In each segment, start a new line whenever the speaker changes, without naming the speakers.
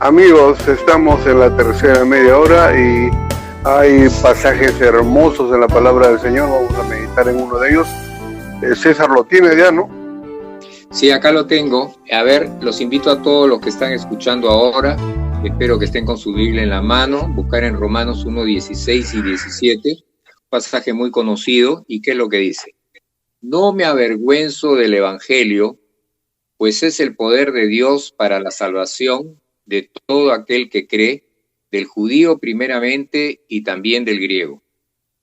Amigos, estamos en la tercera media hora y hay pasajes hermosos en la palabra del Señor. Vamos a meditar en uno de ellos. César lo tiene ya, ¿no?
Sí, acá lo tengo. A ver, los invito a todos los que están escuchando ahora. Espero que estén con su Biblia en la mano. Buscar en Romanos 1, 16 y 17. Pasaje muy conocido. ¿Y qué es lo que dice? No me avergüenzo del Evangelio, pues es el poder de Dios para la salvación de todo aquel que cree, del judío primeramente y también del griego.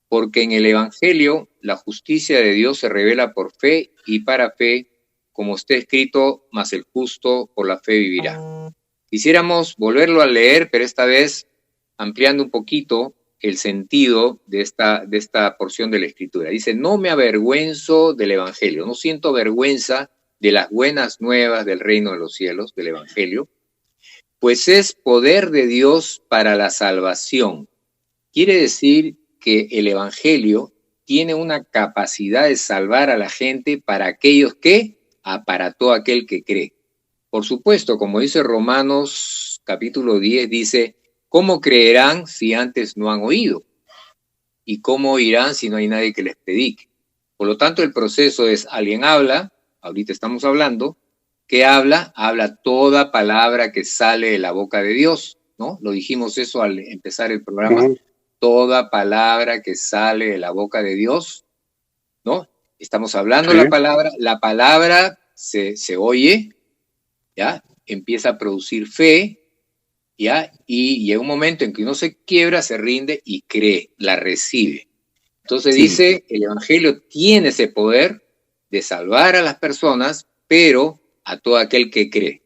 Porque en el Evangelio la justicia de Dios se revela por fe y para fe, como está escrito, mas el justo por la fe vivirá. Quisiéramos volverlo a leer, pero esta vez ampliando un poquito el sentido de esta porción de la Escritura. Dice, no me avergüenzo del Evangelio, no siento vergüenza de las buenas nuevas del reino de los cielos, del Evangelio, pues es poder de Dios para la salvación. Quiere decir que el Evangelio tiene una capacidad de salvar a la gente para aquellos que, para todo aquel que cree. Por supuesto, como dice Romanos capítulo 10, dice, ¿cómo creerán si antes no han oído? ¿Y cómo oirán si no hay nadie que les predique? Por lo tanto, el proceso es, alguien habla, ahorita estamos hablando, ¿qué habla? Habla toda palabra que sale de la boca de Dios, ¿no? Lo dijimos eso al empezar el programa. Toda palabra que sale de la boca de Dios, ¿no? Estamos hablando la palabra se oye, ¿ya? Empieza a producir fe, ¿ya? Y llega un momento en que uno se quiebra, se rinde y cree, la recibe. Entonces dice, el Evangelio tiene ese poder de salvar a las personas, pero a todo aquel que cree.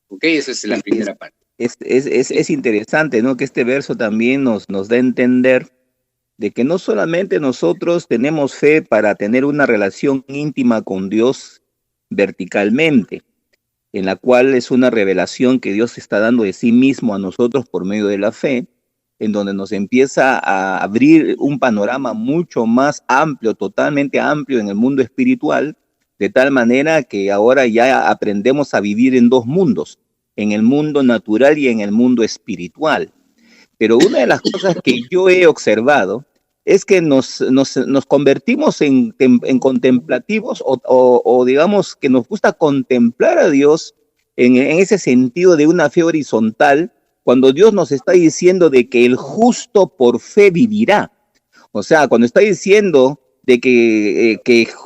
¿Ok? Esa es la primera parte.
Es interesante, ¿no? Que este verso también nos da a entender de que no solamente nosotros tenemos fe para tener una relación íntima con Dios verticalmente, en la cual es una revelación que Dios está dando de sí mismo a nosotros por medio de la fe, en donde nos empieza a abrir un panorama mucho más amplio, totalmente amplio en el mundo espiritual, de tal manera que ahora ya aprendemos a vivir en dos mundos, en el mundo natural y en el mundo espiritual. Pero una de las cosas que yo he observado es que nos convertimos en contemplativos o digamos que nos gusta contemplar a Dios en ese sentido de una fe horizontal, cuando Dios nos está diciendo de que el justo por fe vivirá. O sea, cuando está diciendo de que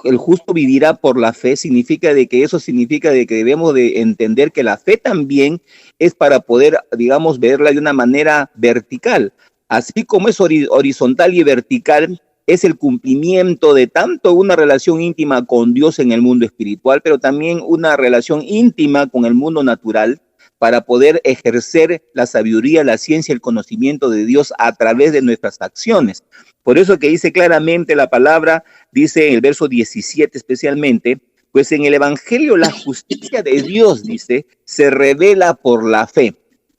el justo vivirá por la fe, significa de que debemos de entender que la fe también es para poder, digamos, verla de una manera vertical. Así como es horizontal y vertical, es el cumplimiento de tanto una relación íntima con Dios en el mundo espiritual, pero también una relación íntima con el mundo natural, para poder ejercer la sabiduría, la ciencia, el conocimiento de Dios a través de nuestras acciones. Por eso que dice claramente la palabra, dice en el verso 17 especialmente, pues en el Evangelio la justicia de Dios, dice, se revela por la fe,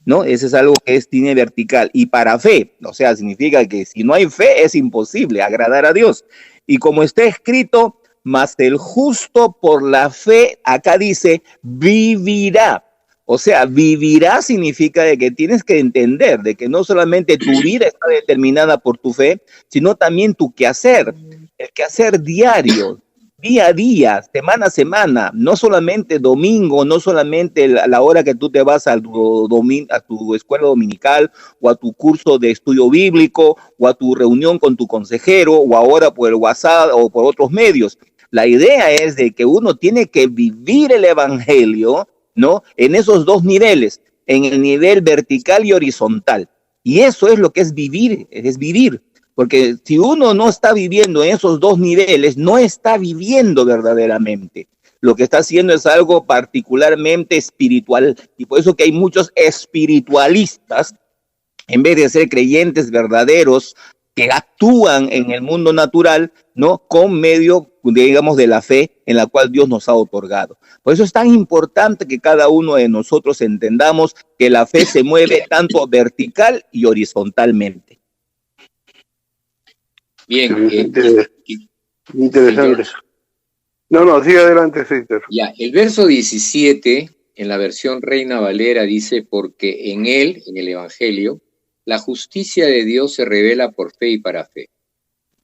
¿no? Eso es algo que tiene vertical. Y para fe, o sea, significa que si no hay fe es imposible agradar a Dios. Y como está escrito, mas el justo por la fe, acá dice, vivirá. O sea, vivirá significa de que tienes que entender de que no solamente tu vida está determinada por tu fe, sino también tu quehacer, el quehacer diario, día a día, semana a semana, no solamente domingo, no solamente la hora que tú te vas a tu escuela dominical o a tu curso de estudio bíblico o a tu reunión con tu consejero o ahora por el WhatsApp o por otros medios. La idea es de que uno tiene que vivir el Evangelio, ¿no? En esos dos niveles, en el nivel vertical y horizontal. Y eso es lo que es vivir, porque si uno no está viviendo en esos dos niveles, no está viviendo verdaderamente. Lo que está haciendo es algo particularmente espiritual, y por eso que hay muchos espiritualistas, en vez de ser creyentes verdaderos, que actúan en el mundo natural, ¿no? Con medio, digamos, de la fe en la cual Dios nos ha otorgado. Por eso es tan importante que cada uno de nosotros entendamos que la fe se mueve tanto vertical y horizontalmente.
Bien.
Interesante. No, sigue adelante, César.
Ya, el verso 17 en la versión Reina Valera dice, porque en él, en el Evangelio, la justicia de Dios se revela por fe y para fe.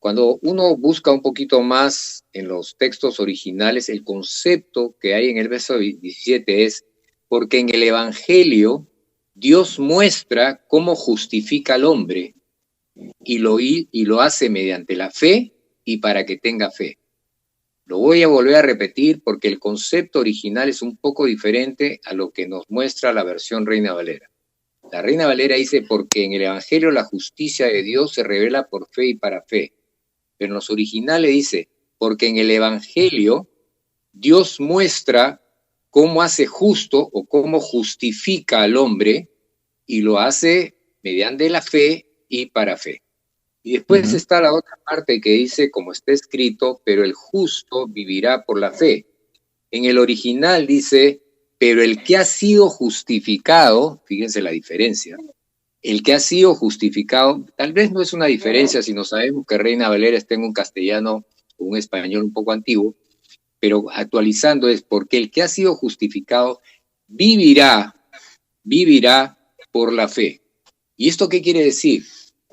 Cuando uno busca un poquito más en los textos originales, el concepto que hay en el verso 17 es, porque en el Evangelio Dios muestra cómo justifica al hombre y lo hace mediante la fe y para que tenga fe. Lo voy a volver a repetir porque el concepto original es un poco diferente a lo que nos muestra la versión Reina Valera. La Reina Valera dice, porque en el Evangelio la justicia de Dios se revela por fe y para fe. Pero en los originales dice, porque en el Evangelio Dios muestra cómo hace justo o cómo justifica al hombre y lo hace mediante la fe y para fe. Y después está la otra parte que dice, como está escrito, pero el justo vivirá por la fe. En el original dice, pero el que ha sido justificado, fíjense la diferencia, el que ha sido justificado, tal vez no es una diferencia si no sabemos que Reina Valera está en un castellano o un español un poco antiguo, pero actualizando es porque el que ha sido justificado vivirá por la fe. ¿Y esto qué quiere decir?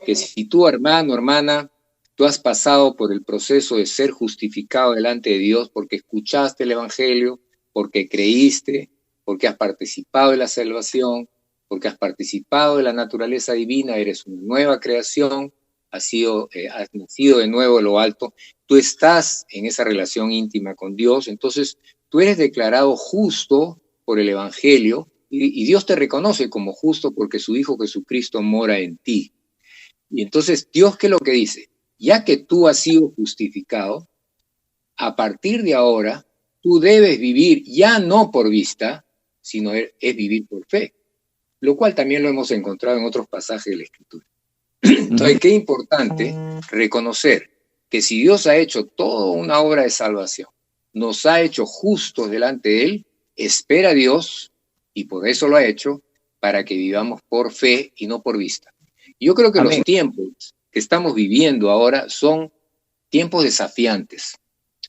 Que si tú, hermano, hermana, tú has pasado por el proceso de ser justificado delante de Dios porque escuchaste el Evangelio, porque creíste, porque has participado de la salvación, porque has participado de la naturaleza divina, eres una nueva creación, has nacido de nuevo de lo alto, tú estás en esa relación íntima con Dios, entonces tú eres declarado justo por el Evangelio y Dios te reconoce como justo porque su Hijo Jesucristo mora en ti. Y entonces Dios, ¿qué es lo que dice? Ya que tú has sido justificado, a partir de ahora tú debes vivir ya no por vista, sino es vivir por fe, lo cual también lo hemos encontrado en otros pasajes de la Escritura. Entonces, qué importante reconocer que si Dios ha hecho toda una obra de salvación, nos ha hecho justos delante de Él, espera a Dios, y por eso lo ha hecho, para que vivamos por fe y no por vista. Yo creo que los tiempos que estamos viviendo ahora son tiempos desafiantes,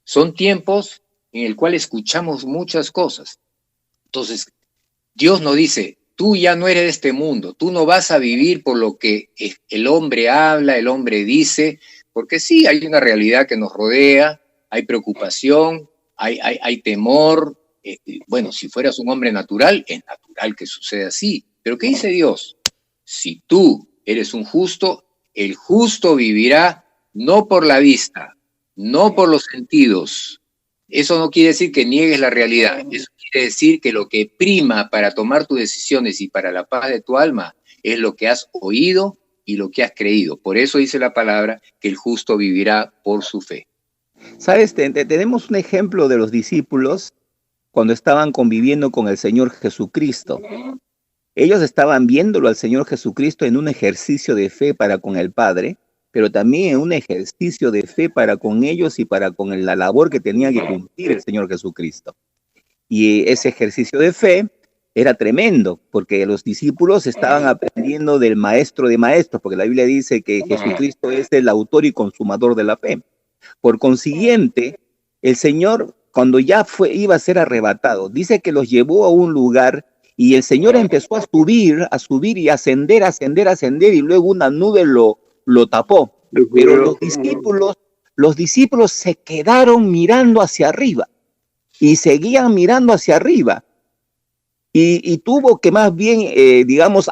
son tiempos en el cual escuchamos muchas cosas. Entonces, Dios nos dice, tú ya no eres de este mundo, tú no vas a vivir por lo que el hombre habla, el hombre dice, porque sí, hay una realidad que nos rodea, hay preocupación, hay temor. Bueno, si fueras un hombre natural, es natural que suceda así. Pero ¿qué dice Dios? Si tú eres un justo, el justo vivirá no por la vista, no por los sentidos. Eso no quiere decir que niegues la realidad, eso quiere decir que lo que prima para tomar tus decisiones y para la paz de tu alma es lo que has oído y lo que has creído. Por eso dice la palabra que el justo vivirá por su fe.
¿Sabes? Tenemos un ejemplo de los discípulos cuando estaban conviviendo con el Señor Jesucristo. Ellos estaban viéndolo al Señor Jesucristo en un ejercicio de fe para con el Padre, pero también en un ejercicio de fe para con ellos y para con la labor que tenía que cumplir el Señor Jesucristo. Y ese ejercicio de fe era tremendo, porque los discípulos estaban aprendiendo del maestro de maestros, porque la Biblia dice que Jesucristo es el autor y consumador de la fe. Por consiguiente, el Señor, cuando ya iba a ser arrebatado, dice que los llevó a un lugar y el Señor empezó a subir y ascender, y luego una nube lo tapó. Pero los discípulos se quedaron mirando hacia arriba y seguían mirando hacia arriba. Y tuvo que más bien,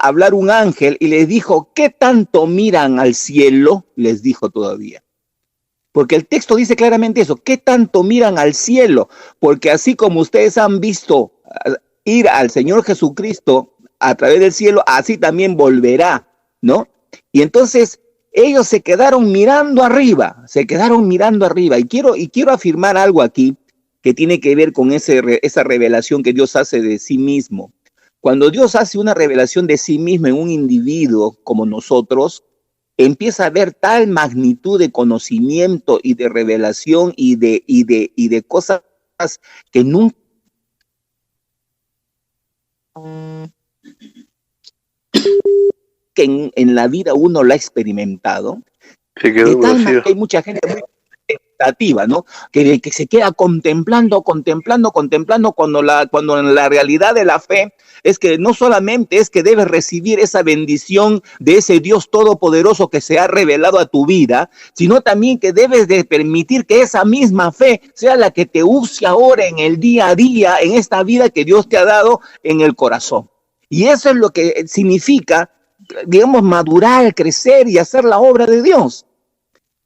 hablar un ángel y les dijo, ¿qué tanto miran al cielo? Les dijo todavía. Porque el texto dice claramente eso, ¿qué tanto miran al cielo? Porque así como ustedes han visto ir al Señor Jesucristo a través del cielo, así también volverá, ¿no? Y entonces ellos se quedaron mirando arriba, y quiero afirmar algo aquí que tiene que ver con esa revelación que Dios hace de sí mismo. Cuando Dios hace una revelación de sí mismo en un individuo como nosotros, empieza a haber tal magnitud de conocimiento y de revelación y de cosas que nunca en la vida uno lo ha experimentado.
Se quedó vacío.
Hay mucha gente expectativa, ¿no? Que se queda contemplando, cuando en la realidad de la fe es que no solamente es que debes recibir esa bendición de ese Dios todopoderoso que se ha revelado a tu vida, sino también que debes de permitir que esa misma fe sea la que te use ahora en el día a día, en esta vida que Dios te ha dado en el corazón. Y eso es lo que significa, digamos, madurar, crecer y hacer la obra de Dios.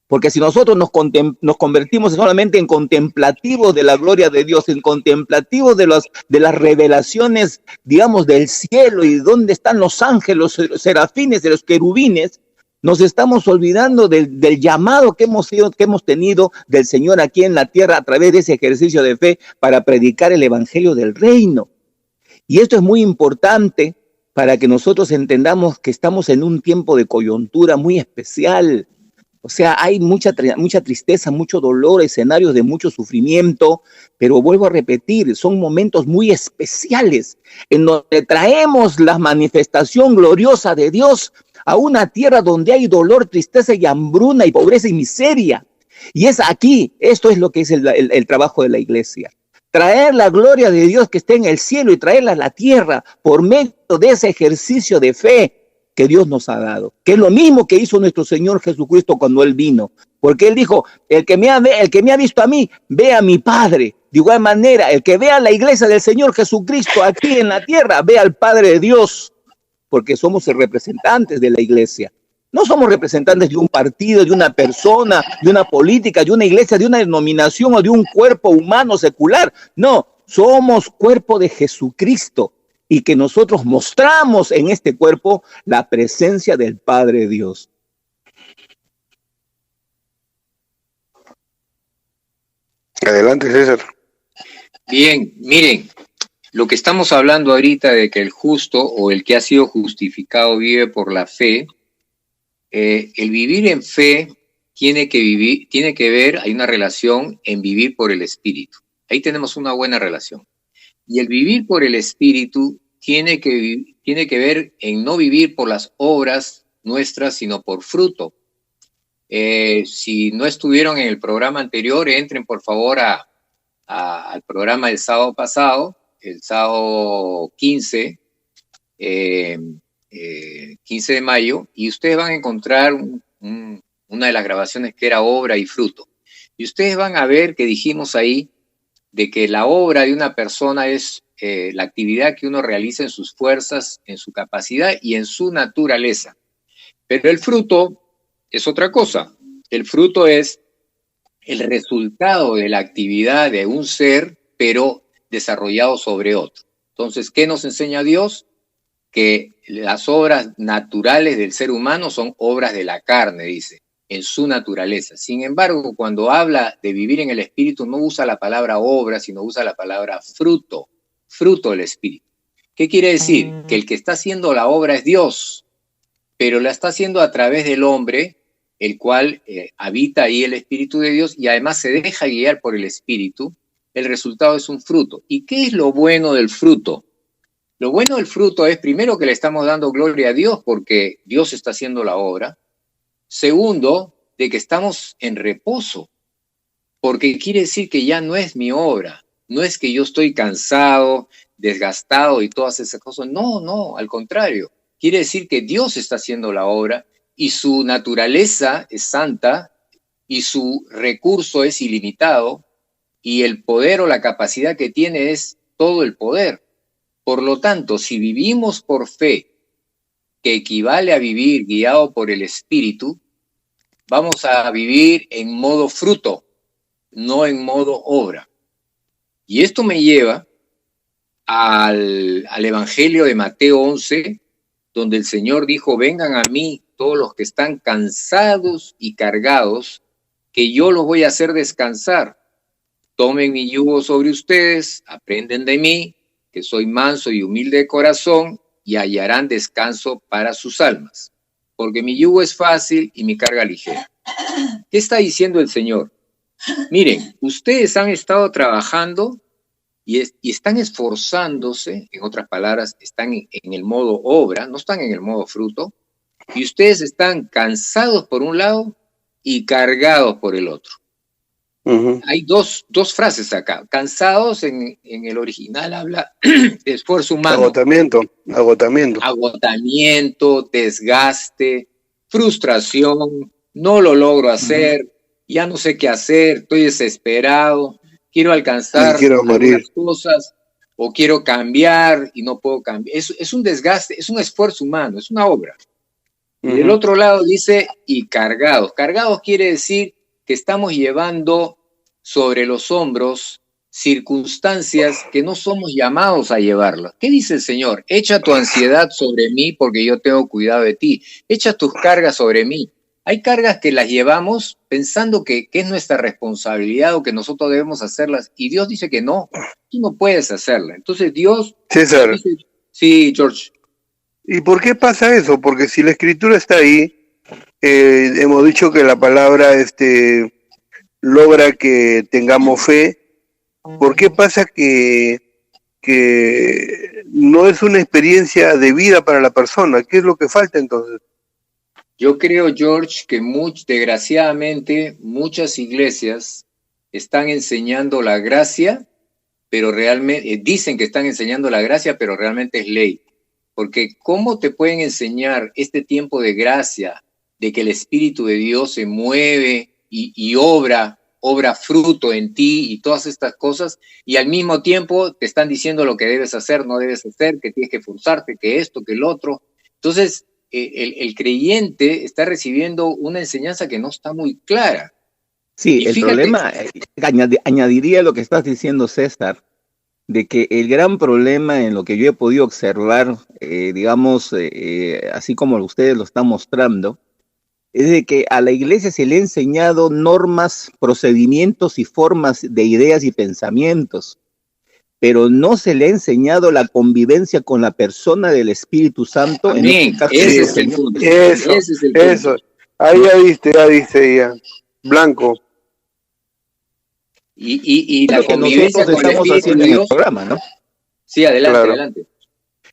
Porque si nosotros nos convertimos solamente en contemplativos de la gloria de Dios, en contemplativos de las revelaciones, digamos, del cielo y dónde están los ángeles, los serafines, de los querubines, nos estamos olvidando del llamado que hemos tenido del Señor aquí en la tierra a través de ese ejercicio de fe para predicar el evangelio del reino. Y esto es muy importante para que nosotros entendamos que estamos en un tiempo de coyuntura muy especial. O sea, hay mucha tristeza, mucho dolor, escenarios de mucho sufrimiento, pero vuelvo a repetir, son momentos muy especiales en donde traemos la manifestación gloriosa de Dios a una tierra donde hay dolor, tristeza y hambruna y pobreza y miseria. Y es aquí, esto es lo que es el trabajo de la iglesia. Traer la gloria de Dios que está en el cielo y traerla a la tierra por medio de ese ejercicio de fe que Dios nos ha dado, que es lo mismo que hizo nuestro Señor Jesucristo cuando Él vino, porque Él dijo, el que me ha visto a mí, ve a mi Padre. De igual manera, el que vea la iglesia del Señor Jesucristo aquí en la tierra, ve al Padre de Dios, porque somos representantes de la iglesia. No somos representantes de un partido, de una persona, de una política, de una iglesia, de una denominación o de un cuerpo humano secular. No, somos cuerpo de Jesucristo. Y que nosotros mostramos en este cuerpo la presencia del Padre Dios.
Adelante, César.
Bien, miren, lo que estamos hablando ahorita de que el justo o el que ha sido justificado vive por la fe, el vivir en fe tiene que ver, hay una relación en vivir por el Espíritu. Ahí tenemos una buena relación. Y el vivir por el Espíritu tiene que ver en no vivir por las obras nuestras, sino por fruto. Si no estuvieron en el programa anterior, entren por favor al programa del sábado pasado, el sábado 15 de mayo, y ustedes van a encontrar una de las grabaciones que era obra y fruto. Y ustedes van a ver que dijimos ahí de que la obra de una persona es la actividad que uno realiza en sus fuerzas, en su capacidad y en su naturaleza. Pero el fruto es otra cosa. El fruto es el resultado de la actividad de un ser, pero desarrollado sobre otro. Entonces, ¿qué nos enseña Dios? Que las obras naturales del ser humano son obras de la carne, dice, en su naturaleza. Sin embargo, cuando habla de vivir en el Espíritu, no usa la palabra obra, sino usa la palabra fruto del Espíritu. ¿Qué quiere decir? Que el que está haciendo la obra es Dios, pero la está haciendo a través del hombre, el cual habita ahí el Espíritu de Dios y además se deja guiar por el Espíritu. El resultado es un fruto. ¿Y qué es lo bueno del fruto? Lo bueno del fruto es, primero, que le estamos dando gloria a Dios porque Dios está haciendo la obra. Segundo, de que estamos en reposo, porque quiere decir que ya no es mi obra. No es que yo estoy cansado, desgastado y todas esas cosas. No, al contrario. Quiere decir que Dios está haciendo la obra y su naturaleza es santa y su recurso es ilimitado y el poder o la capacidad que tiene es todo el poder. Por lo tanto, si vivimos por fe, que equivale a vivir guiado por el Espíritu, vamos a vivir en modo fruto, no en modo obra. Y esto me lleva al Evangelio de Mateo 11, donde el Señor dijo, vengan a mí todos los que están cansados y cargados, que yo los voy a hacer descansar. Tomen mi yugo sobre ustedes, aprenden de mí, que soy manso y humilde de corazón, y hallarán descanso para sus almas. Porque mi yugo es fácil y mi carga ligera. ¿Qué está diciendo el Señor? Miren, ustedes han estado trabajando y están esforzándose, en otras palabras, están en el modo obra, no están en el modo fruto, y ustedes están cansados por un lado y cargados por el otro. Hay dos frases acá. Cansados en el original habla de esfuerzo humano. Agotamiento, desgaste, frustración, no lo logro hacer, ya no sé qué hacer, estoy desesperado, quiero alcanzar algunas cosas o quiero cambiar y no puedo cambiar. Es un desgaste, es un esfuerzo humano, es una obra. Y del otro lado dice, y cargados. Cargados quiere decir que estamos llevando sobre los hombros circunstancias que no somos llamados a llevarlas. ¿Qué dice el Señor? Echa tu ansiedad sobre mí porque yo tengo cuidado de ti. Echa tus cargas sobre mí. Hay cargas que las llevamos pensando que es nuestra responsabilidad o que nosotros debemos hacerlas y Dios dice que no, tú no puedes hacerla. Entonces Dios...
César.
Dice, sí, George.
¿Y por qué pasa eso? Porque si la escritura está ahí, hemos dicho que la palabra logra que tengamos fe. ¿Por qué pasa que no es una experiencia de vida para la persona? ¿Qué es lo que falta entonces?
Yo creo, George, que desgraciadamente muchas iglesias están enseñando la gracia, pero realmente dicen que están enseñando la gracia, pero realmente es ley. Porque ¿cómo te pueden enseñar este tiempo de gracia, de que el Espíritu de Dios se mueve y obra fruto en ti y todas estas cosas, y al mismo tiempo te están diciendo lo que debes hacer, no debes hacer, que tienes que esforzarte, que esto, que el otro? Entonces, el creyente está recibiendo una enseñanza que no está muy clara.
Sí, el problema, añadiría lo que estás diciendo, César, de que el gran problema en lo que yo he podido observar, así como ustedes lo están mostrando, es de que a la iglesia se le ha enseñado normas, procedimientos y formas de ideas y pensamientos, pero no se le ha enseñado la convivencia con la persona del Espíritu Santo.
Amén. Ese es el punto.
Eso. Ahí ya viste, blanco.
Y la convivencia con el Espíritu de Dios.
Programa, ¿no?
Sí, adelante.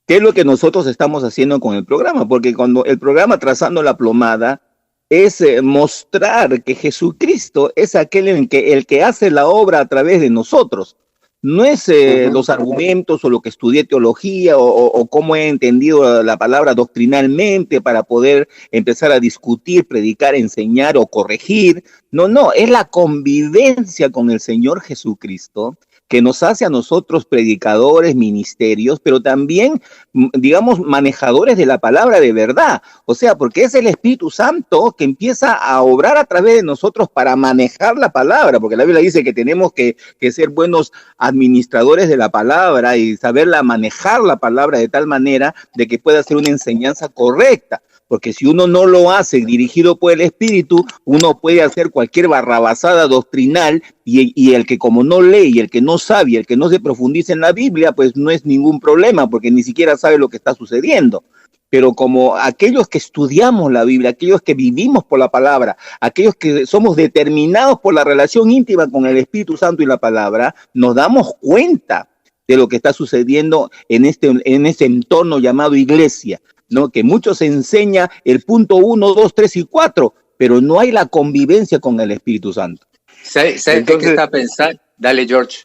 ¿Qué es lo que nosotros estamos haciendo con el programa? Porque cuando el programa Trazando la Plomada es mostrar que Jesucristo es aquel el que hace la obra a través de nosotros. No es los argumentos o lo que estudié teología o cómo he entendido la palabra doctrinalmente para poder empezar a discutir, predicar, enseñar o corregir. No, es la convivencia con el Señor Jesucristo que nos hace a nosotros predicadores, ministerios, pero también, digamos, manejadores de la palabra de verdad. O sea, porque es el Espíritu Santo que empieza a obrar a través de nosotros para manejar la palabra, porque la Biblia dice que tenemos que ser buenos administradores de la palabra y saberla manejar la palabra de tal manera de que pueda ser una enseñanza correcta. Porque si uno no lo hace dirigido por el Espíritu, uno puede hacer cualquier barrabasada doctrinal y el que como no lee y el que no sabe y el que no se profundiza en la Biblia, pues no es ningún problema porque ni siquiera sabe lo que está sucediendo. Pero como aquellos que estudiamos la Biblia, aquellos que vivimos por la palabra, aquellos que somos determinados por la relación íntima con el Espíritu Santo y la palabra, nos damos cuenta de lo que está sucediendo en este entorno llamado iglesia, ¿no? Que muchos enseña el punto 1, 2, 3 y 4, pero no hay la convivencia con el Espíritu Santo.
¿Sabes qué está pensando? Dale, George.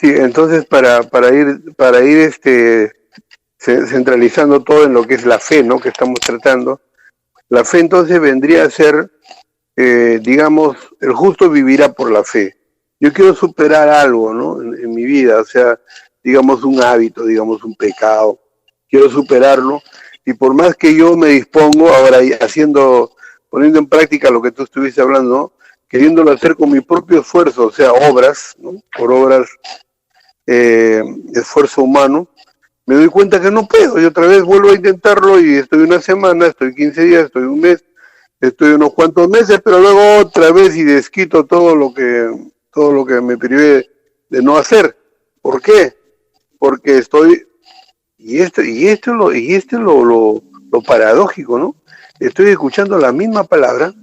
Sí, entonces para ir centralizando todo en lo que es la fe, ¿no? Que estamos tratando, la fe entonces vendría a ser, digamos, el justo vivirá por la fe. Yo quiero superar algo, ¿no? En mi vida, o sea, digamos un hábito, digamos un pecado, quiero superarlo. Y por más que yo me dispongo ahora poniendo en práctica lo que tú estuviste hablando, ¿no? Queriéndolo hacer con mi propio esfuerzo, o sea, obras, ¿no? Por obras, esfuerzo humano, me doy cuenta que no puedo. Y otra vez vuelvo a intentarlo y estoy una semana, estoy 15 días, estoy un mes, estoy unos cuantos meses, pero luego otra vez y desquito todo lo que me privé de no hacer. ¿Por qué? Porque estoy... Y esto es lo paradójico, ¿no? Estoy escuchando la misma palabra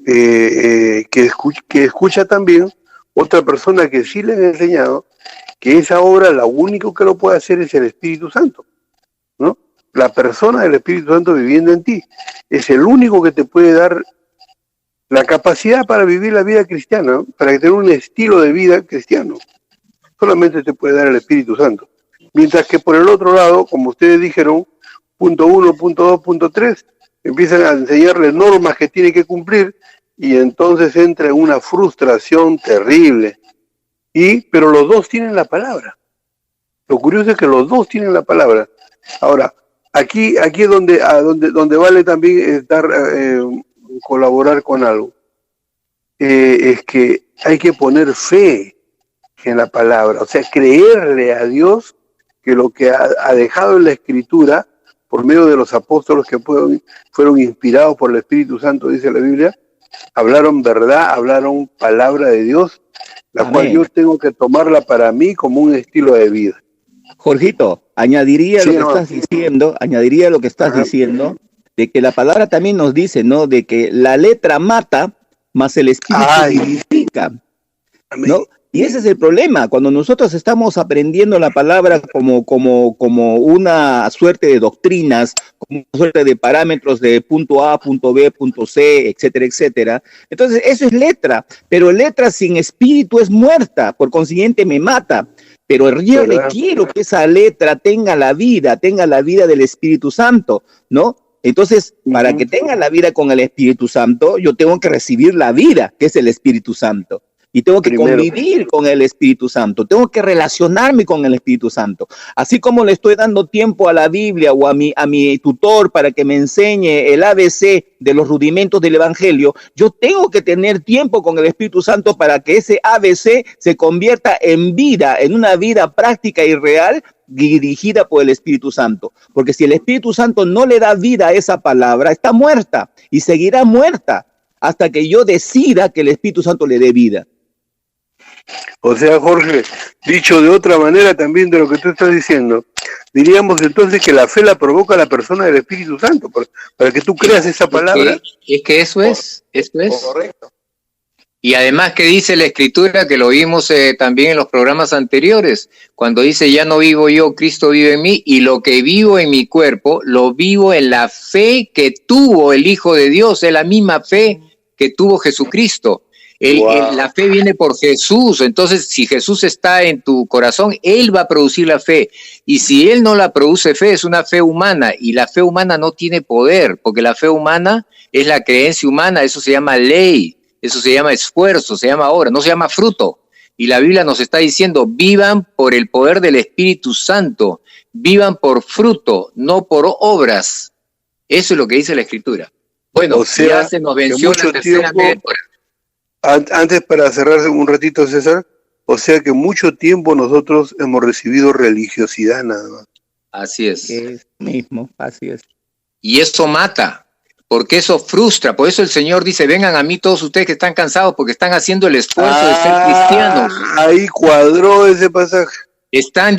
que escucha también otra persona que sí le han enseñado que esa obra, lo único que lo puede hacer es el Espíritu Santo, ¿no? La persona del Espíritu Santo viviendo en ti es el único que te puede dar la capacidad para vivir la vida cristiana, ¿no? Para tener un estilo de vida cristiano. Solamente te puede dar el Espíritu Santo. Mientras que por el otro lado, como ustedes dijeron, punto 1, punto 2, punto 3, empiezan a enseñarle normas que tiene que cumplir y entonces entra en una frustración terrible. Pero los dos tienen la palabra. Lo curioso es que los dos tienen la palabra. Ahora, aquí es donde vale también colaborar con algo. Es que hay que poner fe en la palabra, o sea, creerle a Dios que lo que ha dejado en la Escritura, por medio de los apóstoles que fueron inspirados por el Espíritu Santo, dice la Biblia, hablaron verdad, hablaron palabra de Dios, la
Amén.
cual yo tengo que tomarla para mí como un estilo de vida.
Jorgito, añadiría
Sí,
lo que
no.
estás
Ajá.
diciendo, de que la palabra también nos dice, ¿no? De que la letra mata, mas el espíritu
Ay.
vivifica,
Amén.
¿no? Y ese es el problema, cuando nosotros estamos aprendiendo la palabra como una suerte de doctrinas, como una suerte de parámetros de punto A, punto B, punto C, etcétera, etcétera. Entonces, eso es letra, pero letra sin espíritu es muerta, por consiguiente me mata. Pero yo le
¿Verdad?
quiero que esa letra tenga la vida del Espíritu Santo, ¿no? Entonces, para que tenga la vida con el Espíritu Santo, yo tengo que recibir la vida, que es el Espíritu Santo. Y tengo que
Primero.
convivir con el Espíritu Santo, tengo que relacionarme con el Espíritu Santo. Así como le estoy dando tiempo a la Biblia o a mi tutor para que me enseñe el ABC de los rudimentos del Evangelio, yo tengo que tener tiempo con el Espíritu Santo para que ese ABC se convierta en vida, en una vida práctica y real, dirigida por el Espíritu Santo. Porque si el Espíritu Santo no le da vida a esa palabra, está muerta y seguirá muerta hasta que yo decida que el Espíritu Santo le dé vida.
O sea, Jorge, dicho de otra manera también de lo que tú estás diciendo, diríamos entonces que la fe la provoca la persona del Espíritu Santo, para que tú creas esa palabra.
Es que eso es.
Correcto.
Y además que dice la Escritura, que lo vimos también en los programas anteriores, cuando dice, ya no vivo yo, Cristo vive en mí, y lo que vivo en mi cuerpo, lo vivo en la fe que tuvo el Hijo de Dios, es la misma fe que tuvo Jesucristo. La fe viene por Jesús, entonces si Jesús está en tu corazón, Él va a producir la fe, y si Él no la produce fe, es una fe humana, y la fe humana no tiene poder, porque la fe humana es la creencia humana, eso se llama ley, eso se llama esfuerzo, se llama obra, no se llama fruto, y la Biblia nos está diciendo, vivan por el poder del Espíritu Santo, vivan por fruto, no por obras, eso es lo que dice la Escritura. Bueno,
O sea,
ya se nos venció
que
la tercera
mucho
media hora.
Antes, para cerrar un ratito, César, o sea que mucho tiempo nosotros hemos recibido religiosidad nada más.
Así es.
Es mismo, así es.
Y eso mata, porque eso frustra. Por eso el Señor dice, vengan a mí todos ustedes que están cansados, porque están haciendo el esfuerzo de ser cristianos.
Ahí cuadró ese pasaje.
Están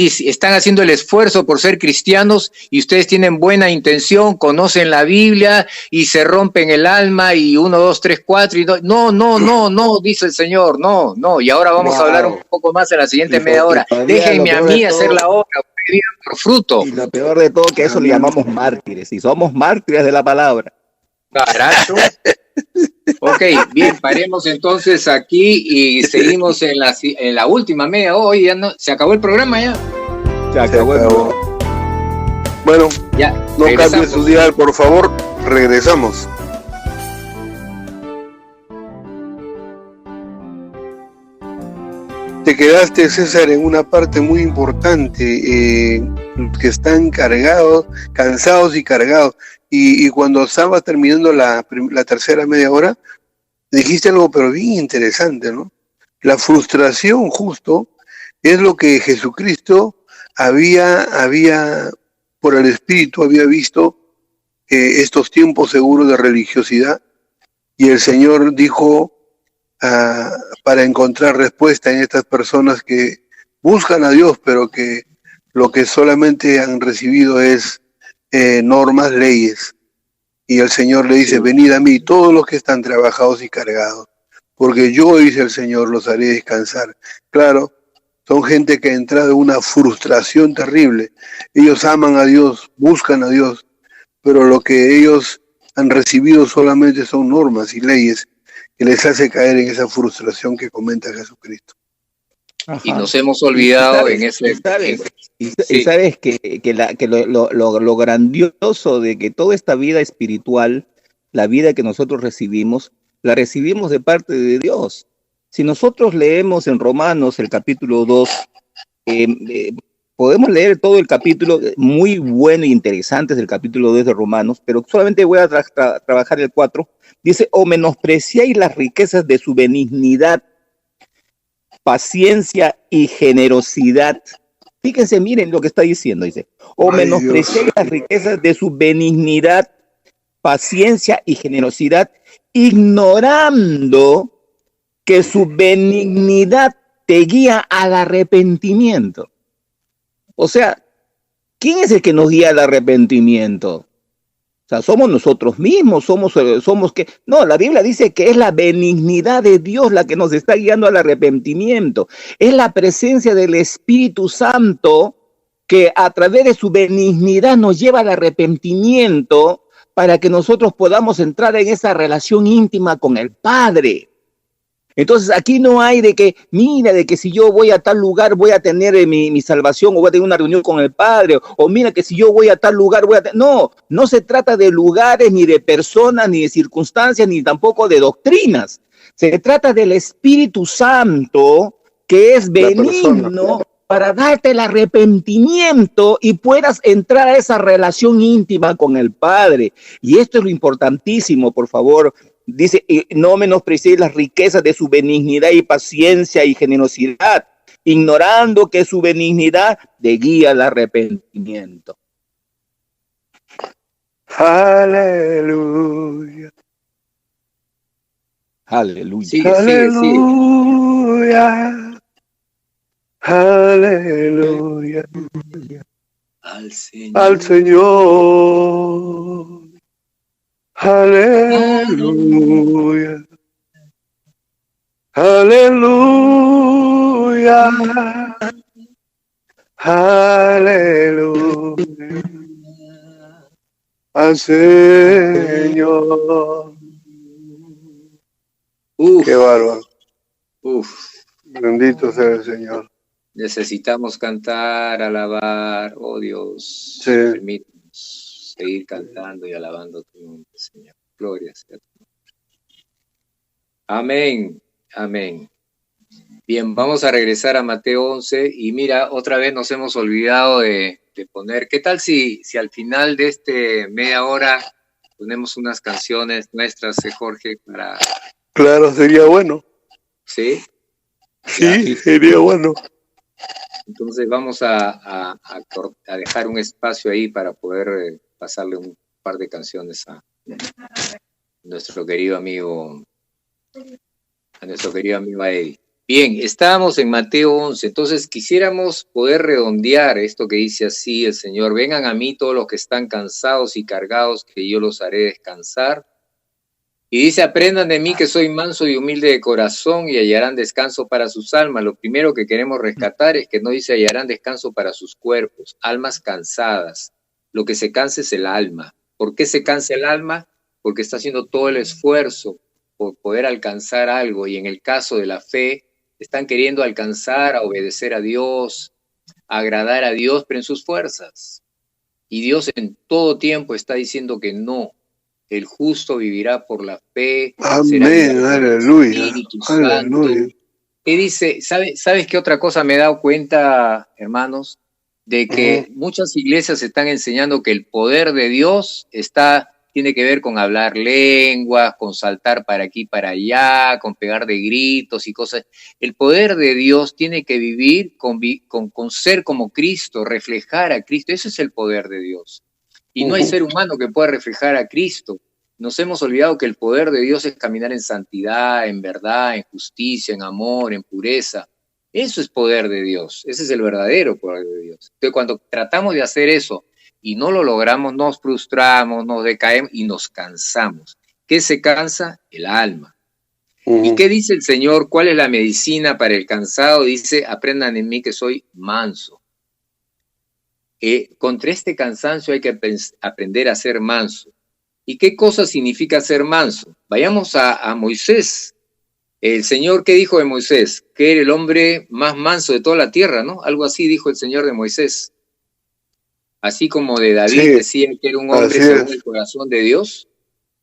haciendo el esfuerzo por ser cristianos y ustedes tienen buena intención, conocen la Biblia y se rompen el alma y 1, 2, 3, 4 y no, dice el Señor, no. Y ahora vamos a hablar un poco más en la siguiente media hora. Déjenme a mí hacer la obra, vivan por fruto.
Y lo peor de todo que eso le llamamos mártires, y somos mártires de la palabra.
Caracho. Ok, bien, paremos entonces aquí y seguimos en la última media hora. Hoy ya no, se acabó el programa ya.
Se acabó.
Bueno,
Ya,
no
regresamos.
cambie su dial, por favor, regresamos. Te quedaste, César, en una parte muy importante, que están cansados y cargados. Y cuando estaba terminando la tercera media hora, dijiste algo pero bien interesante, ¿no? La frustración justo es lo que Jesucristo había por el Espíritu, había visto estos tiempos seguros de religiosidad, y el Señor dijo, para encontrar respuesta en estas personas que buscan a Dios, pero que lo que solamente han recibido es normas, leyes. Y el Señor le dice, venid a mí todos los que están trabajados y cargados, porque yo, dice el Señor, los haré descansar. Claro, son gente que ha entrado en una frustración terrible. Ellos aman a Dios, buscan a Dios, pero lo que ellos han recibido solamente son normas y leyes que les hace caer en esa frustración que comenta Jesucristo.
Ajá.
Y nos hemos olvidado en ese...
Y sabes que lo grandioso de que toda esta vida espiritual, la vida que nosotros recibimos, la recibimos de parte de Dios. Si nosotros leemos en Romanos el capítulo 2, podemos leer todo el capítulo, muy bueno e interesante es el capítulo 2 de Romanos, pero solamente voy a trabajar el 4. Dice, o menospreciáis las riquezas de su benignidad, paciencia y generosidad. Fíjense, miren lo que está diciendo, dice, o menospreciáis las riquezas de su benignidad, paciencia y generosidad, ignorando que su benignidad te guía al arrepentimiento. O sea, ¿quién es el que nos guía al arrepentimiento? O sea, somos nosotros mismos, somos que... No, la Biblia dice que es la benignidad de Dios la que nos está guiando al arrepentimiento. Es la presencia del Espíritu Santo que a través de su benignidad nos lleva al arrepentimiento para que nosotros podamos entrar en esa relación íntima con el Padre. Entonces aquí no hay de que, mira, de que si yo voy a tal lugar voy a tener mi salvación o voy a tener una reunión con el Padre, o mira que si yo voy a tal lugar voy a tener... No, no se trata de lugares, ni de personas, ni de circunstancias, ni tampoco de doctrinas. Se trata del Espíritu Santo que es benigno para darte el arrepentimiento y puedas entrar a esa relación íntima con el Padre. Y esto es lo importantísimo, por favor. Dice, no menospreciéis las riquezas de su benignidad y paciencia y generosidad, ignorando que su benignidad te guía al arrepentimiento.
Aleluya.
Aleluya.
Sigue.
Aleluya. Aleluya.
Al Señor.
Al Señor. Aleluya. Aleluya. Aleluya. Al Señor. Qué bárbaro. Bendito sea el Señor.
Necesitamos cantar, alabar, oh Dios.
Sí.
Permítanos seguir cantando y alabando tu nombre, Señor. Gloria sea tu nombre. Amén, amén. Bien, vamos a regresar a Mateo 11 y mira, otra vez nos hemos olvidado de poner, ¿qué tal si al final de este media hora ponemos unas canciones nuestras, Jorge, para...
Claro, sería bueno.
¿Sí?
Sí, sería bueno.
Entonces vamos a dejar un espacio ahí para poder pasarle un par de canciones a nuestro querido amigo Eddie. Bien, estábamos en Mateo 11, entonces quisiéramos poder redondear esto que dice así el Señor: vengan a mí todos los que están cansados y cargados, que yo los haré descansar. Y dice, aprendan de mí que soy manso y humilde de corazón y hallarán descanso para sus almas. Lo primero que queremos rescatar es que no dice hallarán descanso para sus cuerpos, almas cansadas. Lo que se cansa es el alma. ¿Por qué se cansa el alma? Porque está haciendo todo el esfuerzo por poder alcanzar algo, y en el caso de la fe, están queriendo alcanzar, a obedecer a Dios, a agradar a Dios, pero en sus fuerzas. Y Dios en todo tiempo está diciendo que no. El justo vivirá por la fe.
Amén, aleluya. Aleluya.
Y dice, ¿sabes qué otra cosa me he dado cuenta, hermanos? De que muchas iglesias están enseñando que el poder de Dios tiene que ver con hablar lenguas, con saltar para aquí, para allá, con pegar de gritos y cosas. El poder de Dios tiene que vivir con ser como Cristo, reflejar a Cristo. Ese es el poder de Dios. Y no hay ser humano que pueda reflejar a Cristo. Nos hemos olvidado que el poder de Dios es caminar en santidad, en verdad, en justicia, en amor, en pureza. Eso es poder de Dios. Ese es el verdadero poder de Dios. Entonces, cuando tratamos de hacer eso y no lo logramos, nos frustramos, nos decaemos y nos cansamos. ¿Qué se cansa? El alma. ¿Y qué dice el Señor? ¿Cuál es la medicina para el cansado? Dice, aprendan en mí que soy manso. Contra este cansancio hay que aprender a ser manso. ¿Y qué cosa significa ser manso? Vayamos a Moisés. El Señor, ¿qué dijo de Moisés? Que era el hombre más manso de toda la tierra, ¿no? Algo así dijo el Señor de Moisés. Así como de David
Sí,
decía que era un hombre
así
según
es.
el corazón de Dios,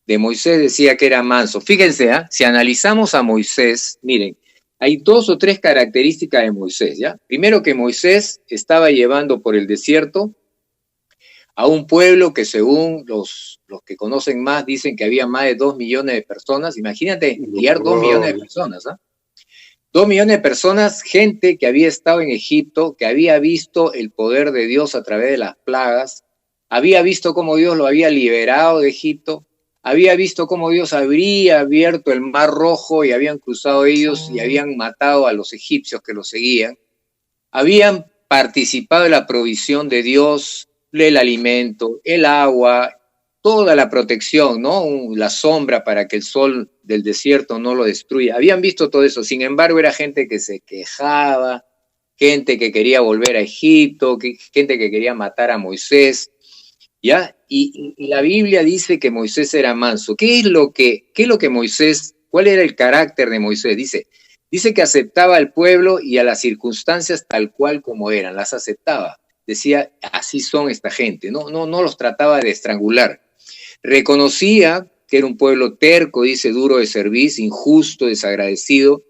de Moisés decía que era manso. Fíjense, si analizamos a Moisés, miren, hay 2 o 3 características de Moisés, ¿ya? Primero, que Moisés estaba llevando por el desierto a un pueblo que, según los que conocen más, dicen que había más de 2 millones de personas. Imagínate guiar 2 millones de personas, ¿ah? 2 millones de personas, gente que había estado en Egipto, que había visto el poder de Dios a través de las plagas, había visto cómo Dios lo había liberado de Egipto, había visto cómo Dios habría abierto el Mar Rojo y habían cruzado ellos y habían matado a los egipcios que los seguían, habían participado en la provisión de Dios, el alimento, el agua, toda la protección, ¿no? La sombra para que el sol del desierto no lo destruya. Habían visto todo eso. Sin embargo, era gente que se quejaba, gente que quería volver a Egipto, gente que quería matar a Moisés, ¿ya? Y la Biblia dice que Moisés era manso. ¿Qué es lo que Moisés, cuál era el carácter de Moisés? Dice que aceptaba al pueblo y a las circunstancias tal cual como eran, las aceptaba. Decía, así son esta gente, no los trataba de estrangular. Reconocía que era un pueblo terco, dice, duro de servir, injusto, desagradecido.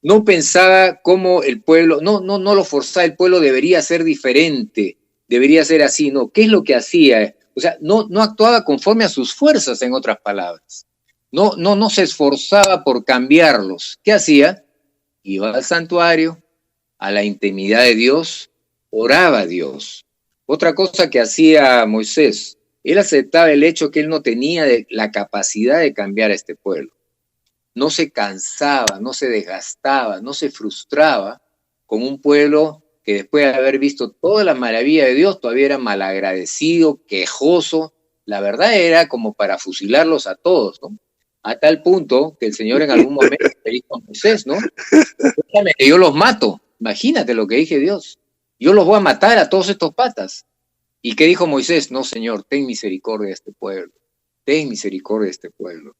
No pensaba cómo el pueblo, no lo forzaba, el pueblo debería ser diferente, debería ser así, no. ¿Qué es lo que hacía? O sea, no actuaba conforme a sus fuerzas, en otras palabras. No se esforzaba por cambiarlos. ¿Qué hacía? Iba al santuario, a la intimidad de Dios, oraba a Dios. Otra cosa que hacía Moisés, él aceptaba el hecho que él no tenía la capacidad de cambiar a este pueblo. No se cansaba, no se desgastaba, no se frustraba con un pueblo que después de haber visto toda la maravilla de Dios todavía era malagradecido, quejoso. La verdad era como para fusilarlos a todos, ¿no? A tal punto que el Señor en algún momento le dijo a Moisés, ¿no? Déjame que yo los mato. Imagínate lo que dije Dios. Yo los voy a matar a todos estos patas. ¿Y qué dijo Moisés? No, Señor, ten misericordia de este pueblo. Ten misericordia de este pueblo.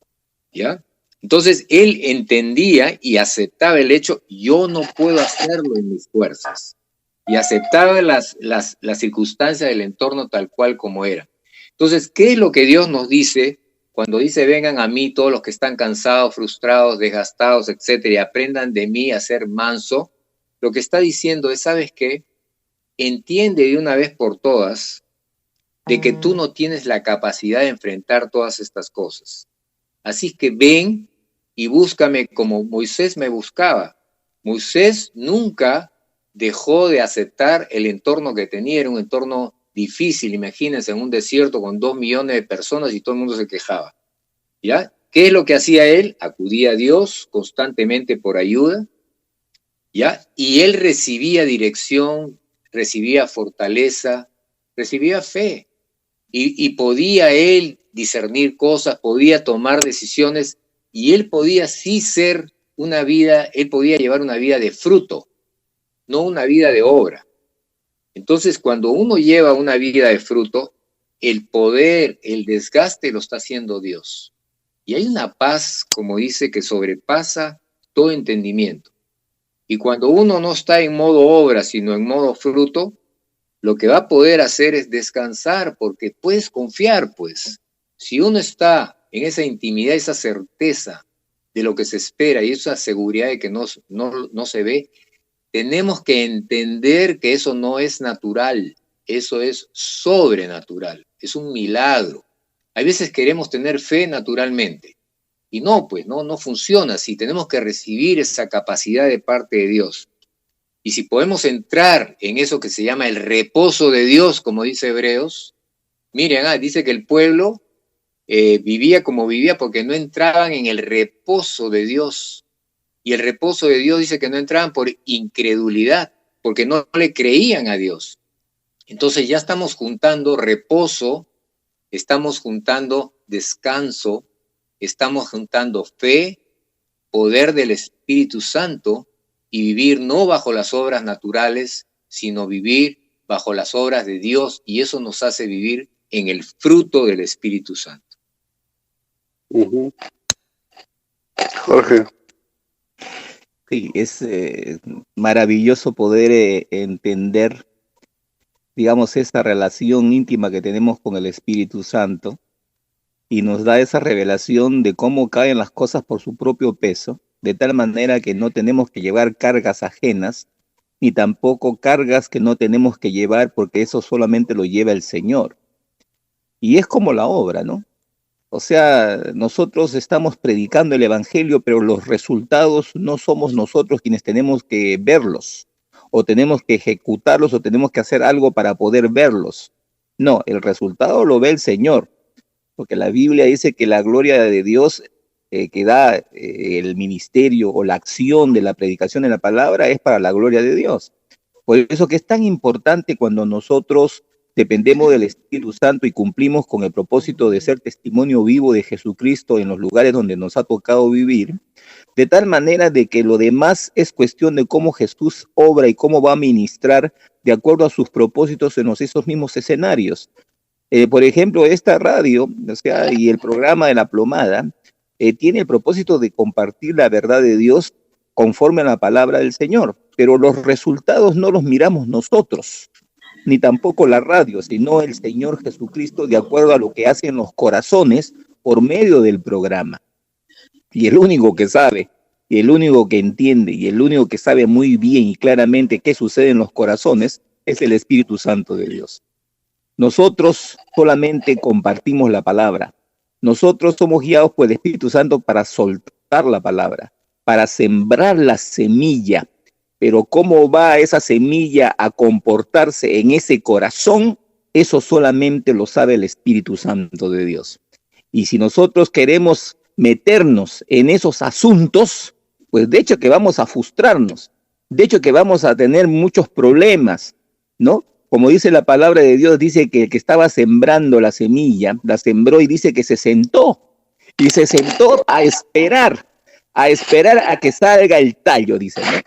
¿Ya? Entonces, él entendía y aceptaba el hecho, yo no puedo hacerlo en mis fuerzas. Y aceptaba las circunstancias del entorno tal cual como era. Entonces, ¿qué es lo que Dios nos dice cuando dice, vengan a mí todos los que están cansados, frustrados, desgastados, etcétera, y aprendan de mí a ser manso? Lo que está diciendo es, ¿sabes qué? Entiende de una vez por todas de que tú no tienes la capacidad de enfrentar todas estas cosas. Así que ven y búscame como Moisés me buscaba. Moisés nunca dejó de aceptar el entorno que tenía, era un entorno difícil, imagínense, en un desierto con 2 millones de personas y todo el mundo se quejaba. ¿Ya? ¿Qué es lo que hacía él? Acudía a Dios constantemente por ayuda, ¿ya? Y él recibía dirección, recibía fortaleza, recibía fe, y podía él discernir cosas, podía tomar decisiones, y él podía sí ser una vida, él podía llevar una vida de fruto, no una vida de obra. Entonces, cuando uno lleva una vida de fruto, el poder, el desgaste lo está haciendo Dios. Y hay una paz, como dice, que sobrepasa todo entendimiento. Y cuando uno no está en modo obra, sino en modo fruto, lo que va a poder hacer es descansar, porque puedes confiar, pues. Si uno está en esa intimidad, esa certeza de lo que se espera y esa seguridad de que no se ve, tenemos que entender que eso no es natural, eso es sobrenatural, es un milagro. Hay veces queremos tener fe naturalmente y no, pues no funciona así. Tenemos que recibir esa capacidad de parte de Dios. Y si podemos entrar en eso que se llama el reposo de Dios, como dice Hebreos, miren, dice que el pueblo vivía como vivía porque no entraban en el reposo de Dios. Y el reposo de Dios dice que no entraban por incredulidad, porque no le creían a Dios. Entonces ya estamos juntando reposo, estamos juntando descanso, estamos juntando fe, poder del Espíritu Santo, y vivir no bajo las obras naturales, sino vivir bajo las obras de Dios, y eso nos hace vivir en el fruto del Espíritu Santo.
Jorge.
Sí, es maravilloso poder entender, digamos, esa relación íntima que tenemos con el Espíritu Santo, y nos da esa revelación de cómo caen las cosas por su propio peso, de tal manera que no tenemos que llevar cargas ajenas, ni tampoco cargas que no tenemos que llevar, porque eso solamente lo lleva el Señor. Y es como la obra, ¿no? O sea, nosotros estamos predicando el Evangelio, pero los resultados no somos nosotros quienes tenemos que verlos, o tenemos que ejecutarlos, o tenemos que hacer algo para poder verlos. No, el resultado lo ve el Señor, porque la Biblia dice que la gloria de Dios que da el ministerio o la acción de la predicación de la palabra es para la gloria de Dios. Por eso que es tan importante cuando nosotros dependemos del Espíritu Santo y cumplimos con el propósito de ser testimonio vivo de Jesucristo en los lugares donde nos ha tocado vivir, de tal manera de que lo demás es cuestión de cómo Jesús obra y cómo va a ministrar de acuerdo a sus propósitos en esos mismos escenarios. Por ejemplo, esta radio, o sea, y el programa de La Plomada, tiene el propósito de compartir la verdad de Dios conforme a la palabra del Señor, pero los resultados no los miramos nosotros, ni tampoco la radio, sino el Señor Jesucristo, de acuerdo a lo que hacen los corazones por medio del programa. Y el único que sabe, y el único que entiende, y el único que sabe muy bien y claramente qué sucede en los corazones, es el Espíritu Santo de Dios. Nosotros solamente compartimos la palabra. Nosotros somos guiados por el Espíritu Santo para soltar la palabra, para sembrar la semilla. Pero cómo va esa semilla a comportarse en ese corazón, eso solamente lo sabe el Espíritu Santo de Dios. Y si nosotros queremos meternos en esos asuntos, pues de hecho que vamos a frustrarnos, de hecho que vamos a tener muchos problemas, ¿no? Como dice la palabra de Dios, dice que el que estaba sembrando la semilla, la sembró y dice que se sentó. Y se sentó a esperar a que salga el tallo, dice, ¿no?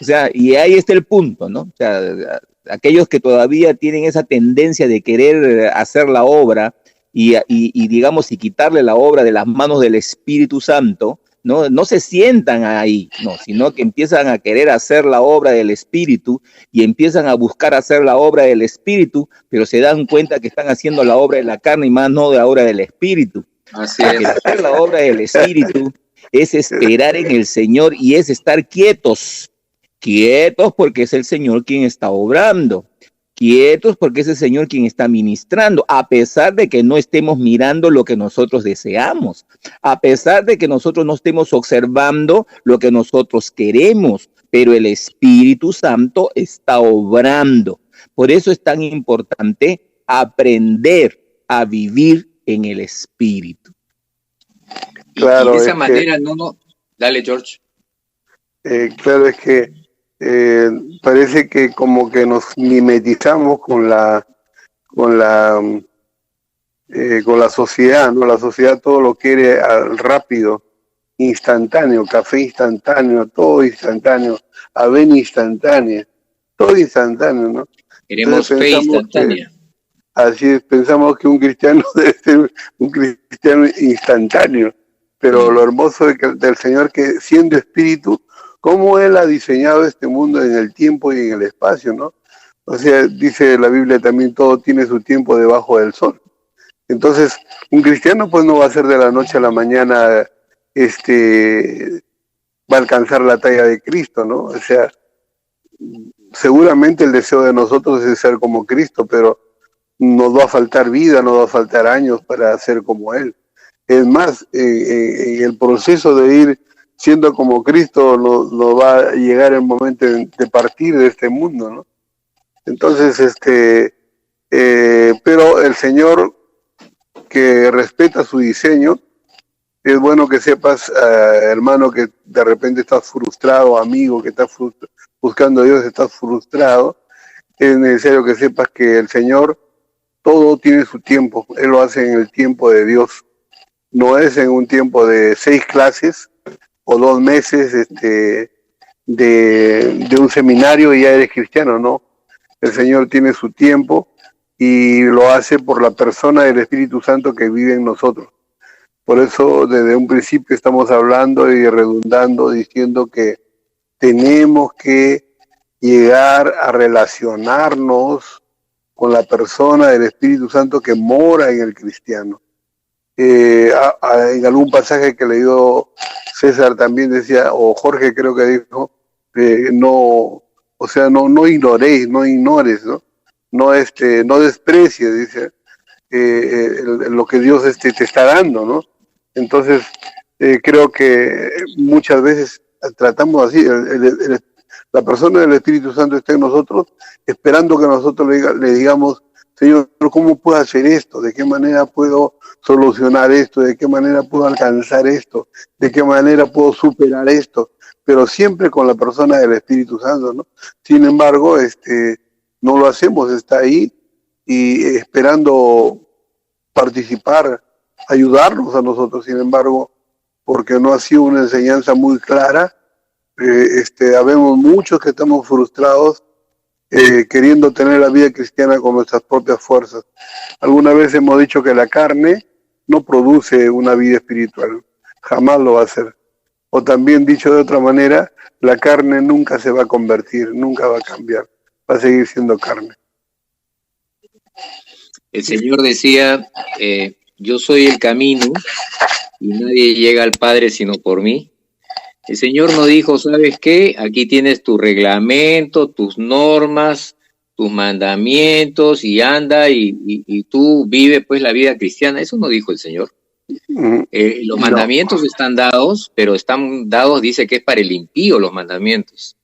O sea, y ahí está el punto, ¿no? O sea, aquellos que todavía tienen esa tendencia de querer hacer la obra y digamos, y quitarle la obra de las manos del Espíritu Santo, no se sientan ahí, no, sino que empiezan a querer hacer la obra del Espíritu y empiezan a buscar hacer la obra del Espíritu, pero se dan cuenta que están haciendo la obra de la carne y más no de la obra del Espíritu.
Así es.
Hacer la obra del Espíritu es esperar en el Señor y es estar quietos porque es el Señor quien está obrando. Quietos porque es el Señor quien está ministrando, a pesar de que no estemos mirando lo que nosotros deseamos, a pesar de que nosotros no estemos observando lo que nosotros queremos, pero el Espíritu Santo está obrando. Por eso es tan importante aprender a vivir en el Espíritu.
Claro,
y de esa manera no. Dale, George.
Claro, es que parece que como que nos mimetizamos con la sociedad, ¿no? La sociedad todo lo quiere rápido, instantáneo, café instantáneo, todo instantáneo, avena instantánea, todo instantáneo, ¿no?
Queremos fe instantánea.
Así es, pensamos que un cristiano debe ser un cristiano instantáneo, pero lo hermoso del Señor, que siendo espíritu, cómo Él ha diseñado este mundo en el tiempo y en el espacio, ¿no? O sea, dice la Biblia también, todo tiene su tiempo debajo del sol. Entonces, un cristiano pues no va a ser de la noche a la mañana, va a alcanzar la talla de Cristo, ¿no? O sea, seguramente el deseo de nosotros es ser como Cristo, pero nos va a faltar vida, nos va a faltar años para ser como Él. Es más, en el proceso de ir siendo como Cristo, nos va a llegar el momento de partir de este mundo, ¿no? Entonces, pero el Señor, que respeta su diseño, es bueno que sepas, hermano, que de repente estás frustrado, amigo, que estás buscando a Dios, estás frustrado, es necesario que sepas que el Señor, todo tiene su tiempo, Él lo hace en el tiempo de Dios, no es en un tiempo de 6 clases, o 2 meses de un seminario y ya eres cristiano, no. El Señor tiene su tiempo y lo hace por la persona del Espíritu Santo que vive en nosotros. Por eso desde un principio estamos hablando y redundando, diciendo que tenemos que llegar a relacionarnos con la persona del Espíritu Santo que mora en el cristiano. En algún pasaje que leyó César también decía, o Jorge creo que dijo, no, o sea, no ignoréis, no ignores, ¿no? No desprecies, dice, lo que Dios te está dando, ¿no? Entonces, creo que muchas veces tratamos así, la persona del Espíritu Santo está en nosotros, esperando que nosotros le digamos, Señor, ¿cómo puedo hacer esto? ¿De qué manera puedo solucionar esto? ¿De qué manera puedo alcanzar esto? ¿De qué manera puedo superar esto? Pero siempre con la persona del Espíritu Santo, ¿no? Sin embargo, no lo hacemos, está ahí y esperando participar, ayudarnos a nosotros. Sin embargo, porque no ha sido una enseñanza muy clara, habemos muchos que estamos frustrados queriendo tener la vida cristiana con nuestras propias fuerzas. Alguna vez hemos dicho que la carne no produce una vida espiritual, jamás lo va a hacer. O también dicho de otra manera, la carne nunca se va a convertir, nunca va a cambiar, va a seguir siendo carne.
El Señor decía, yo soy el camino y nadie llega al Padre sino por mí. El Señor no dijo, ¿sabes qué? Aquí tienes tu reglamento, tus normas, tus mandamientos y anda y tú vive pues la vida cristiana. Eso no dijo el Señor. Los mandamientos están dados, pero están dados, dice que es para el impío los mandamientos.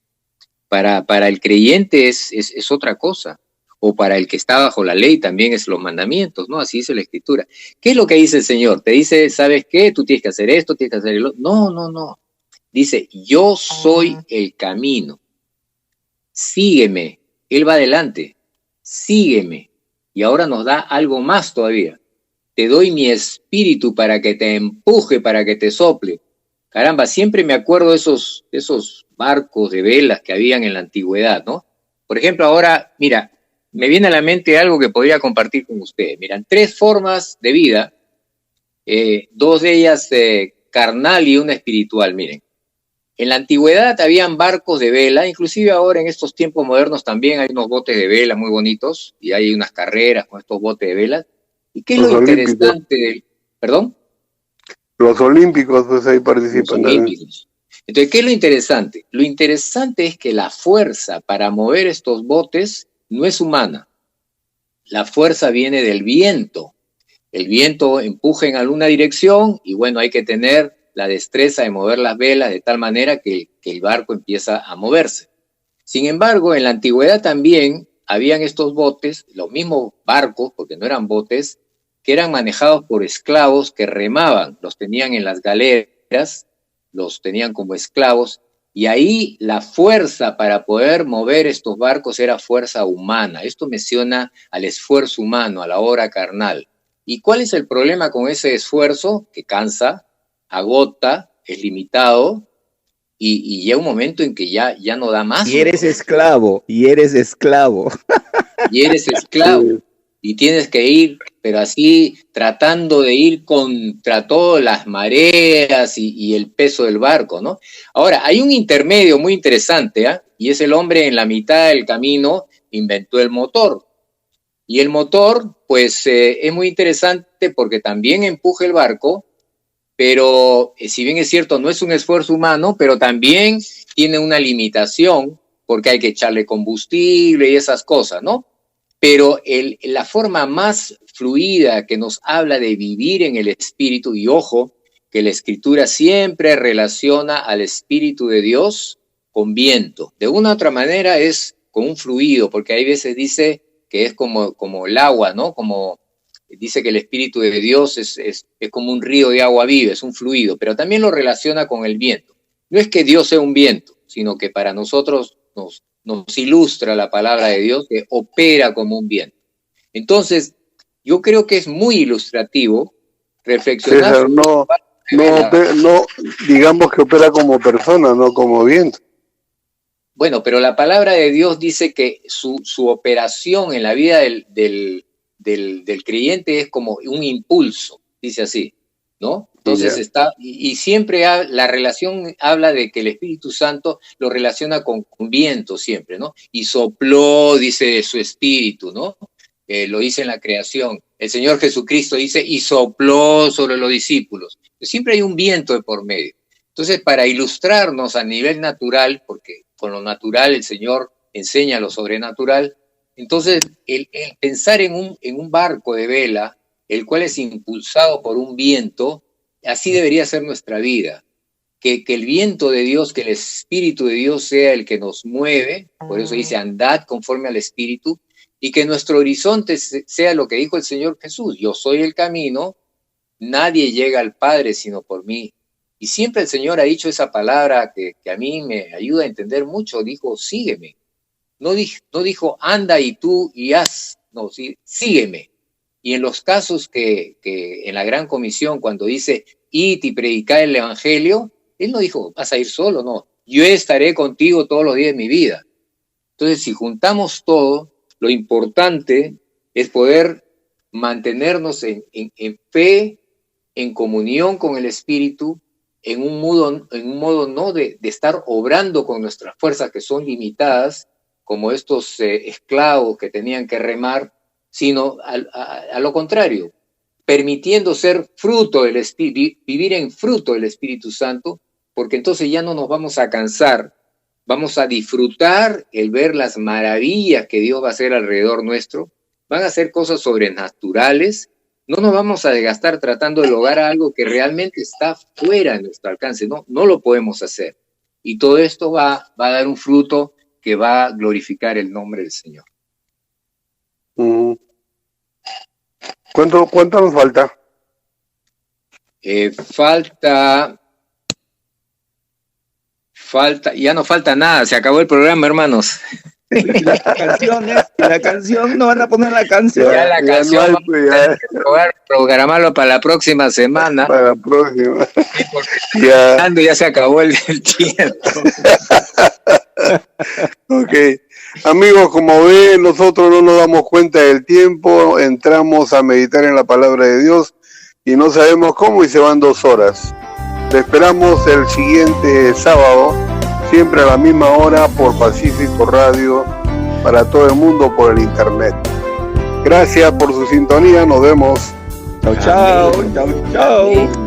Para el creyente es otra cosa. O para el que está bajo la ley también es los mandamientos, ¿no? Así dice la Escritura. ¿Qué es lo que dice el Señor? Te dice, ¿sabes qué? Tú tienes que hacer esto, tienes que hacer el otro. No. Dice, yo soy el camino. Sígueme. Él va adelante. Sígueme. Y ahora nos da algo más todavía. Te doy mi espíritu para que te empuje, para que te sople. Caramba, siempre me acuerdo de esos barcos de velas que habían en la antigüedad, ¿no? Por ejemplo, ahora, mira, me viene a la mente algo que podría compartir con ustedes. Miran, 3 formas de vida, 2 de ellas carnal y una espiritual, miren. En la antigüedad habían barcos de vela, inclusive ahora en estos tiempos modernos también hay unos botes de vela muy bonitos y hay unas carreras con estos botes de vela. ¿Y qué es lo interesante? ¿Perdón?
Los olímpicos, pues ahí participan.
Los olímpicos. Entonces, ¿qué es lo interesante? Lo interesante es que la fuerza para mover estos botes no es humana. La fuerza viene del viento. El viento empuja en alguna dirección y bueno, hay que tener la destreza de mover las velas de tal manera que el barco empieza a moverse. Sin embargo, en la antigüedad también habían estos botes, los mismos barcos, porque no eran botes, que eran manejados por esclavos que remaban, los tenían en las galeras, los tenían como esclavos, y ahí la fuerza para poder mover estos barcos era fuerza humana. Esto menciona al esfuerzo humano, a la obra carnal. ¿Y cuál es el problema con ese esfuerzo? Que cansa, agota, es limitado, y llega un momento en que ya no da más.
Y eres esclavo.
Y eres esclavo. Y tienes que ir, pero así tratando de ir contra todas las mareas y el peso del barco, ¿no? Ahora, hay un intermedio muy interesante, ¿eh? Y es el hombre en la mitad del camino inventó el motor. Y el motor, pues, es muy interesante porque también empuja el barco, pero si bien es cierto, no es un esfuerzo humano, pero también tiene una limitación porque hay que echarle combustible y esas cosas, ¿no? Pero la forma más fluida que nos habla de vivir en el Espíritu, y ojo, que la Escritura siempre relaciona al Espíritu de Dios con viento. De una u otra manera es con un fluido, porque hay veces dice que es como el agua, ¿no? Como dice que el Espíritu de Dios es como un río de agua viva, es un fluido, pero también lo relaciona con el viento. No es que Dios sea un viento, sino que para nosotros nos ilustra la palabra de Dios que opera como un viento. Entonces, yo creo que es muy ilustrativo reflexionar.
César, no, digamos que opera como persona, no como viento.
Bueno, pero la palabra de Dios dice que su operación en la vida del creyente es como un impulso, dice así, ¿no? Entonces y siempre la relación habla de que el Espíritu Santo lo relaciona con viento siempre, ¿no? Y sopló, dice su espíritu, ¿no? Lo dice en la creación. El Señor Jesucristo dice, y sopló sobre los discípulos. Siempre hay un viento de por medio. Entonces, para ilustrarnos a nivel natural, porque con lo natural el Señor enseña lo sobrenatural, entonces el pensar en un barco de vela, el cual es impulsado por un viento, así debería ser nuestra vida. Que el viento de Dios, que el Espíritu de Dios sea el que nos mueve, por eso dice, andad conforme al Espíritu, y que nuestro horizonte sea lo que dijo el Señor Jesús, yo soy el camino, nadie llega al Padre sino por mí. Y siempre el Señor ha dicho esa palabra que a mí me ayuda a entender mucho, dijo, sígueme. No dijo, anda y tú y haz, no, sígueme. Y en los casos que en la Gran Comisión, cuando dice, id y predicad el Evangelio, Él no dijo, vas a ir solo, no. Yo estaré contigo todos los días de mi vida. Entonces, si juntamos todo, lo importante es poder mantenernos en fe, en comunión con el Espíritu, en un modo no de estar obrando con nuestras fuerzas que son limitadas, como estos esclavos que tenían que remar, sino a lo contrario, permitiendo ser fruto del Espíritu, vivir en fruto del Espíritu Santo, porque entonces ya no nos vamos a cansar, vamos a disfrutar el ver las maravillas que Dios va a hacer alrededor nuestro, van a ser cosas sobrenaturales, no nos vamos a desgastar tratando de lograr algo que realmente está fuera de nuestro alcance, no lo podemos hacer. Y todo esto va a dar un fruto que va a glorificar el nombre del Señor.
¿Cuánto nos falta?
Ya no falta nada, se acabó el programa, hermanos.
La canción, no van a poner la canción.
Ya la canción vamos a tener que programarlo para la próxima semana.
Para la próxima.
Sí, porque ya se acabó el tiempo.
Ok. Amigos, como ven, nosotros no nos damos cuenta del tiempo, entramos a meditar en la palabra de Dios y no sabemos cómo y se van 2 horas. Te esperamos el siguiente sábado, siempre a la misma hora por Pacífico Radio, para todo el mundo por el internet. Gracias por su sintonía, nos vemos.
Chao, chao, chao, chao.